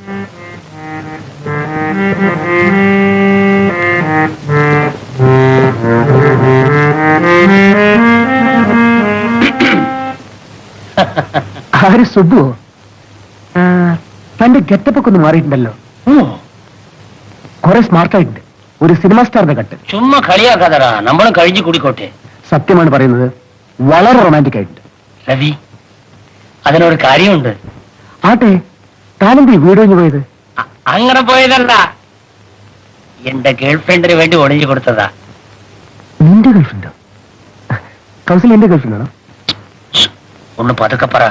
ആര് സുബു? തന്റെ ഗെറ്റപ്പൊക്കെ ഒന്ന് മാറിയിട്ടുണ്ടല്ലോ. കുറെ സ്മാർട്ടായിട്ടുണ്ട്. ഒരു സിനിമ സ്റ്റാറിന്റെ കട്ട്. ചുമ്മാ കളിയാക്കാതടാ, നമ്മളും കഴിഞ്ഞു കൂടിക്കോട്ടെ. സത്യമാണ് പറയുന്നത്, വളരെ റൊമാൻറ്റിക് ആയിട്ടുണ്ട്. രവി, അതിനൊരു കാര്യമുണ്ട്. ആട്ടെ, താനെന്തി വീട് കഴിഞ്ഞു പോയത്? അങ്ങനെ പോയതല്ല, എന്റെ ഗേൾഫ്രണ്ടിന് വേണ്ടി ഒളിഞ്ഞു കൊടുത്തതാ. നിന്റെ ഗേൾഫ്രണ്ടോ? കൗസൽ എന്റെ ഗേൾഫ്രണ്ടാണോ? ഒന്ന് പതുക്കെ പറ.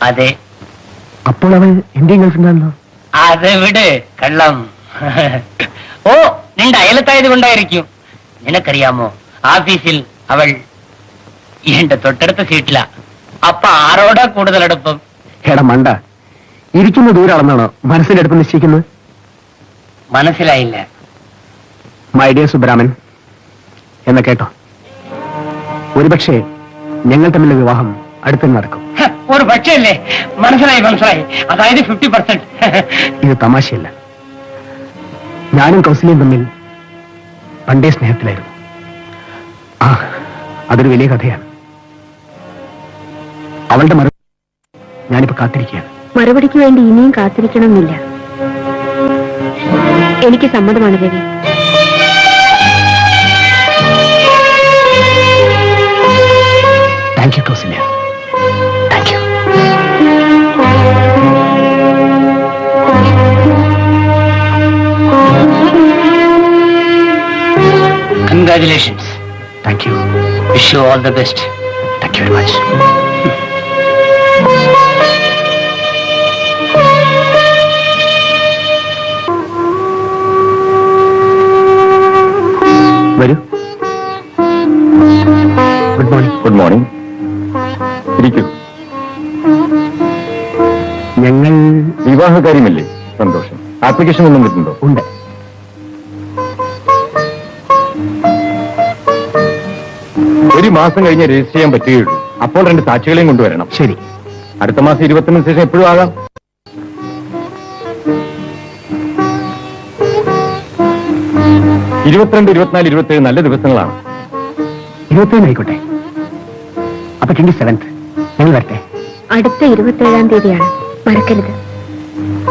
അതെ. അപ്പോൾ അവൾ എന്റെ ഗേൾഫ്രണ്ടാണല്ലോ. അതെ, വിട് കള്ളം. ഓ, നിന്റെ അയലത്തായത് കൊണ്ടായിരിക്കും. നിനക്കറിയാമോ, ഓഫീസിൽ അവൾ എന്റെ തൊട്ടടുത്ത സീറ്റിലാ. അപ്പൊ ആരോടാ കൂടുതൽ അടുപ്പം? എടാ മണ്ട, ഇരിക്കുന്ന ദൂരം അളന്നാണോ മനസ്സിന്റെ അടുപ്പ് നിശ്ചയിക്കുന്നത്? മനസ്സിലായില്ല. മൈ ഡിയർ സുബ്രാമൻ, എന്ന് കേട്ടോ. ഒരുപക്ഷെ ഞങ്ങൾ തമ്മിലുള്ള വിവാഹം അടുത്ത് നടക്കും. ഒരു പക്ഷല്ലേ? മനസ്സിലായി മനസ്സിലായി. അതായത് 50%. ഇത് തമാശയല്ല. ഞാനും കൗസല്യം തമ്മിൽ പണ്ടേ സ്നേഹത്തിലായിരുന്നു. അതൊരു വലിയ കഥയാണ്. അവളുടെ മറുപടി ഞാനിപ്പോ കാത്തിരിക്കുകയാണ്. മറുപടിക്ക് വേണ്ടി ഇനിയും കാത്തിരിക്കണമെന്നില്ല. എനിക്ക് സമ്മതമാണ് Ravi. Thank you Kausalya, thank you. Congratulations. Thank you. Wish you all the best. Thank you very much. വരൂ. Good morning. Good morning. ഇരിക്കൂ. ഞങ്ങൾ വിവാഹകാര്യമല്ലേ? സന്തോഷം. ആപ്ലിക്കേഷൻ ഒന്നും കിട്ടുന്നുണ്ടോ? ഉണ്ട്. ഒരു മാസം കഴിഞ്ഞ് രജിസ്റ്റർ ചെയ്യാൻ പറ്റുകയുള്ളൂ. അപ്പോൾ 2 സാക്ഷികളെയും കൊണ്ടുവരണം. ശരി. അടുത്ത മാസം 20 ശേഷം എപ്പോഴും ആകാം. ഇരുപത്തിരണ്ട്, 24, 27 നല്ല ദിവസങ്ങളാണ്. 27 ആയിക്കോട്ടെ. അപ്പൊ 27th ഞങ്ങൾ വരട്ടെ. അടുത്ത 27-ാം തീയതിയാണ്, മറക്കരുത്.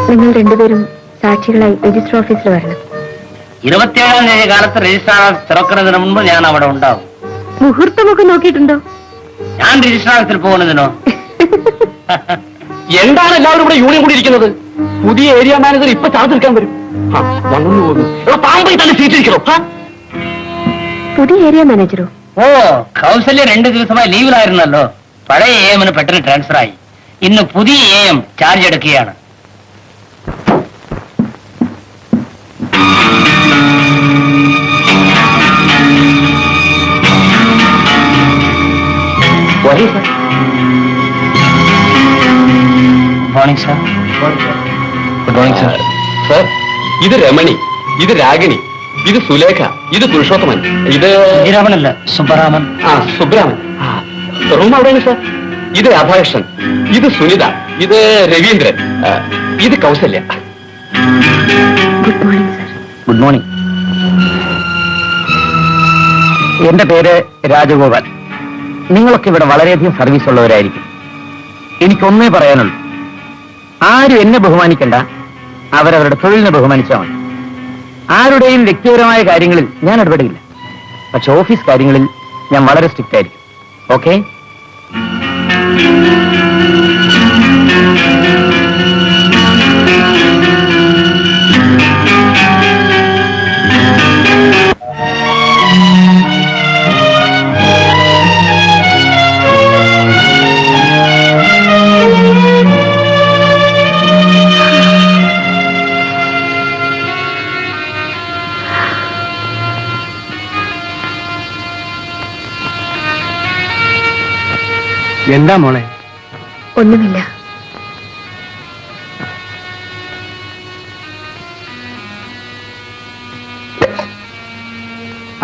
നിങ്ങൾ രണ്ടുപേരും സാക്ഷികളായി രജിസ്റ്റർ ഓഫീസിൽ വരണം. 27-ാം തീയതി കാലത്ത് രജിസ്ട്രാർ തുറക്കുന്നതിന് മുൻപ് ഞാൻ അവിടെ ഉണ്ടാവും. മുഹൂർത്തമൊക്കെ നോക്കിയിട്ടുണ്ടോ? ഞാൻ രജിസ്റ്റർ ഓഫീസിൽ പോകുന്നതിനോ? എന്താണ് എല്ലാവരും ഇവിടെ യൂണിയൻ കൂടി ഇരിക്കുന്നത്? പുതിയ ഏരിയ മാനേജർ ഇപ്പൊ ചാർജ് എടുക്കാൻ വരും. വന്നു പോകുന്നു. പാമ്പ് തന്നെ സീറ്റിരിക്കണോ? പുതിയ ഏരിയ മാനേജറോ? ഓ, കൗസല്യ 2 ദിവസമായി ലീവിലായിരുന്നല്ലോ. പഴയ AM പെട്ടെന്ന് ട്രാൻസ്ഫർ ആയി. ഇന്ന് പുതിയ AM ചാർജ് എടുക്കുകയാണ്. Morning sir. Good morning sir. Sir, ഇത് രമണി, ഇത് രാഗിണി, ഇത് സുലേഖ, ഇത് പുരുഷോത്തമൻ, ഇത് രാമനല്ല, സുബ്ബരാമൻ. സുബ്രാമൻ. റൂം അവിടെയാണ് സാർ. ഇത് രാധാകൃഷ്ണൻ, ഇത് സുനിത, ഇത് രവീന്ദ്രൻ, ഇത് Kausalya. Good morning sir. Good morning. എന്റെ പേര് രാജഗോപാൽ. നിങ്ങളൊക്കെ ഇവിടെ വളരെയധികം സർവീസ് ഉള്ളവരായിരിക്കും. എനിക്കൊന്നേ പറയാനുള്ളൂ, ആരും എന്നെ ബഹുമാനിക്കണ്ട, അവരവരുടെ തൊഴിലിനെ ബഹുമാനിച്ചാൽ മതി. ആരുടെയും വ്യക്തിപരമായ കാര്യങ്ങളിൽ ഞാൻ ഇടപെടില്ല. പക്ഷെ ഓഫീസ് കാര്യങ്ങളിൽ ഞാൻ വളരെ സ്ട്രിക്റ്റ് ആയിരിക്കും. ഓക്കെ? എന്താ മോളെ? ഒന്നുമില്ല.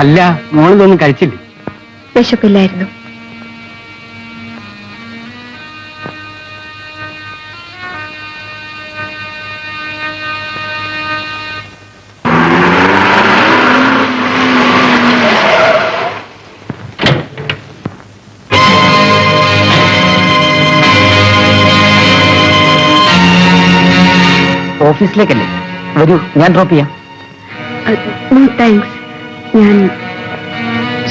അല്ല, മോളിതൊന്നും കഴിച്ചില്ലേ? വിശപ്പില്ലായിരുന്നു. ഓഫീസിലേക്കല്ലേ? വരൂ, ഞാൻ ഡ്രോപ്പ് ചെയ്യാം. No thanks. ഞാൻ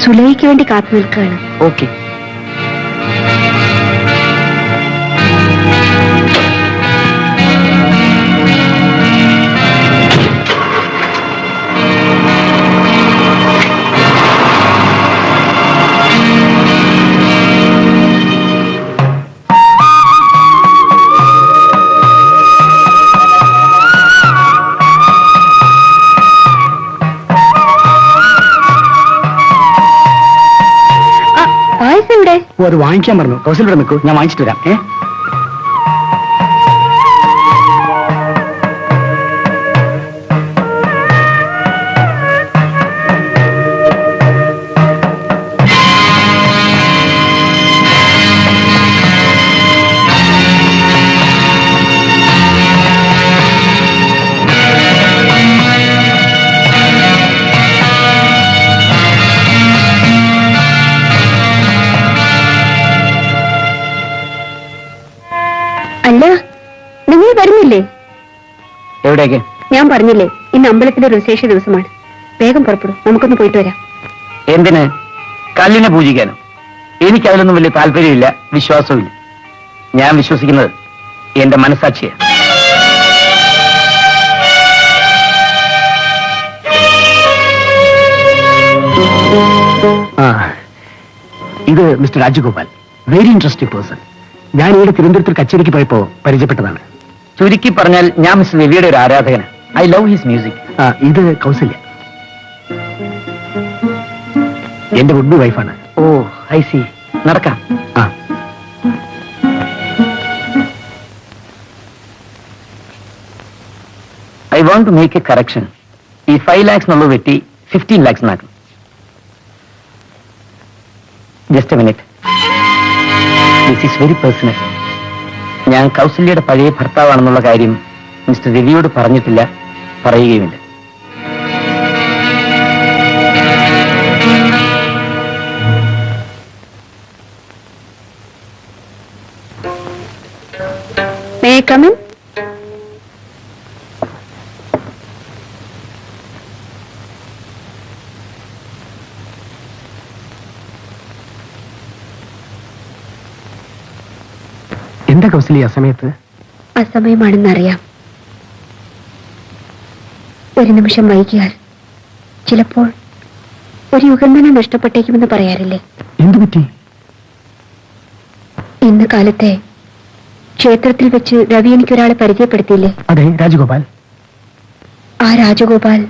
സുലൈക്ക് വേണ്ടി കാത്തു നിൽക്കുകയാണ്. ഓക്കെ. പായസം ഇവിടെ. അത് വാങ്ങിക്കാൻ പറഞ്ഞു. കൗശൽ ഇവിടെ നിൽക്കൂ, ഞാൻ വാങ്ങിച്ചിട്ട് വരാം. അല്ല, നിങ്ങൾ വരുന്നില്ലേ? എവിടേക്ക്? ഞാൻ പറഞ്ഞില്ലേ, ഇന്ന് അമ്പലത്തിലെ ഒരു വിശേഷ ദിവസമാണ്. വേഗം പുറപ്പെടും, നമുക്കൊന്ന് പോയിട്ട് വരാം. എന്തിന്? കല്ലിനെ പൂജിക്കാനോ? എനിക്ക് അതിലൊന്നും വലിയ താല്പര്യമില്ല, വിശ്വാസവുമില്ല. ഞാൻ വിശ്വസിക്കുന്നത് എന്റെ മനസ്സാക്ഷിയാണ്. ഇത് mister Rajagopal, very interesting person. ഞാൻ ഇവിടെ തിരുവനന്തപുരത്ത് കച്ചേരിക്ക് പോയപ്പോ പരിചയപ്പെട്ടതാണ്. ചുരുക്കി പറഞ്ഞാൽ ഞാൻ മിസ്റ്റർ രവിയുടെ ഒരു ആരാധകനാണ്. I love his music. ഇത് കൗസല്യ, എന്റെ വുഡ് വൈഫാണ്. Oh, I see. നടക്കാം. I want to make a correction. ഈ 5 lakhs എന്നുള്ളത് വെട്ടി 15 lakhs എന്നാക്കണം. Just a minute. This is very personal. ഞാൻ കൗസല്യയുടെ പഴയ ഭർത്താവാണെന്നുള്ള കാര്യം മിസ്റ്റർ രവിയോട് പറഞ്ഞിട്ടില്ല, പറയുകയുമില്ല. May I come in? എന്താ കൗസല്യ സമയത്ത്? അസമയമാണെന്നറിയാം. ഒരു നിമിഷം വൈകിയാൽ ചിലപ്പോൾ ഒരു യുഗം തന്നെ നഷ്ടപ്പെട്ടേക്കുമെന്ന് പറയാറില്ലേ? എന്തു പറ്റി? ഇന്ന് കാലത്തെ ക്ഷേത്രത്തിൽ വെച്ച് രവി എനിക്കൊരാളെ പരിചയപ്പെടുത്തിയില്ലേ? അതെ, രാജഗോപാൽ. ആ രാജഗോപാൽ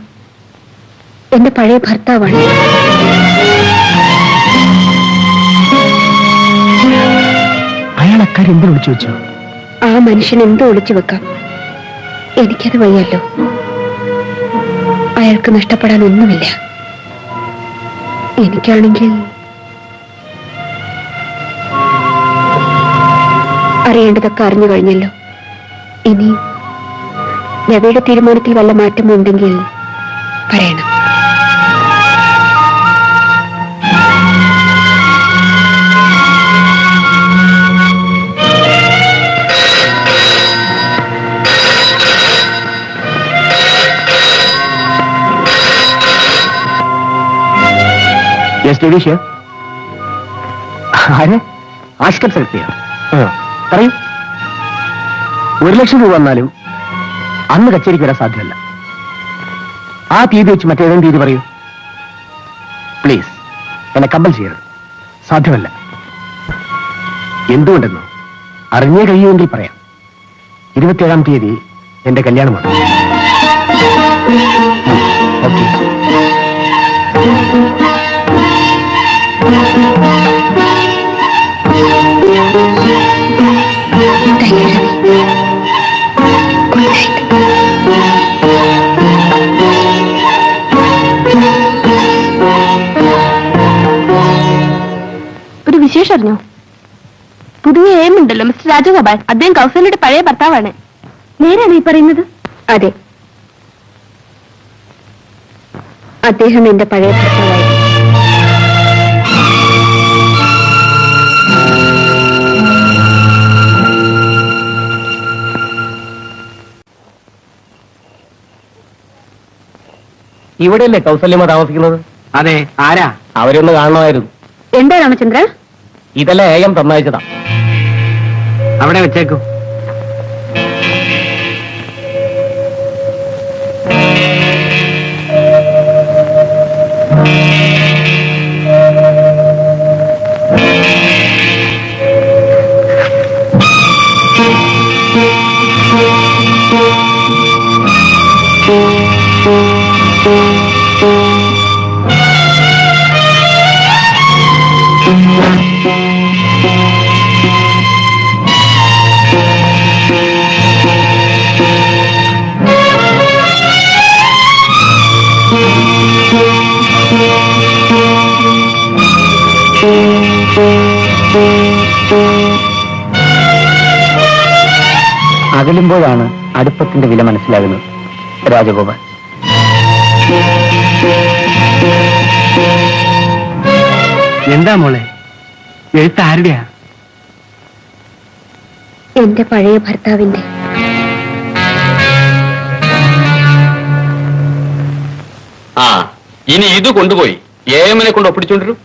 എന്റെ പഴയ ഭർത്താവാണ്. അയാൾ അക്കാര്യം എന്ത് വിളിച്ചു വെച്ചു? ആ മനുഷ്യൻ എന്തോ ഒളിച്ചു വെക്കാം, എനിക്കത് വയ്യല്ലോ. അയാൾക്ക് നഷ്ടപ്പെടാൻ ഒന്നുമില്ല. എനിക്കാണെങ്കിൽ അറിയേണ്ടതൊക്കെ അറിഞ്ഞു കഴിഞ്ഞല്ലോ. ഇനി രവിയുടെ തീരുമാനത്തിൽ വല്ല മാറ്റമുണ്ടെങ്കിൽ പറയണം. ആര്? ആഷ്കർ സെക്രട്ടറിയോ? പറയൂ. 1 ലക്ഷം രൂപ വന്നാലും അന്ന് കച്ചേരിക്ക് വരാൻ സാധ്യമല്ല. ആ തീയതി വെച്ച് മറ്റേതെങ്കിലും തീയതി പറയൂ പ്ലീസ്. എന്നെ കമ്പൽ ചെയ്യരുത്, സാധ്യമല്ല. എന്തുകൊണ്ടെന്നോ അറിഞ്ഞേ കഴിയുമെങ്കിൽ പറയാം. 27-ാം തീയതി എന്റെ കല്യാണമാണ്. ഓക്കെ. ഒരു വിശേഷം അറിഞ്ഞോ? പുതിയ എയിം ഉണ്ടല്ലോ, മിസ്റ്റർ രാജഗോപാൽ. അദ്ദേഹം കൗസല്യയുടെ പഴയ ഭർത്താവാണ്. നേരാണ് ഈ പറയുന്നത്? അതെ, അദ്ദേഹം എന്റെ പഴയ ഭർത്താവായിരുന്നു. ഇവിടെയല്ലേ കൗസല്യമ്മ താമസിക്കുന്നത്? അതെ, ആരാ? അവരൊന്ന് കാണണമായിരുന്നു. എന്താ രാമചന്ദ്ര? ഇതെല്ലാം ഏകം തന്നയച്ചതാ. അവിടെ വെച്ചേക്കൂ. അകലുമ്പോഴാണ് അടുപ്പത്തിന്റെ വില മനസ്സിലാകുന്നത് രാജഗോപാൽ. എന്താ മോളെ, എഴുത്ത് ആരുടെയാ? എന്റെ പഴയ ഭർത്താവിന്റെ. ആ, ഇനി ഇത് കൊണ്ടുപോയി എഎമ്മിനെ കൊണ്ട് ഒപ്പിടിച്ചോണ്ടിരും.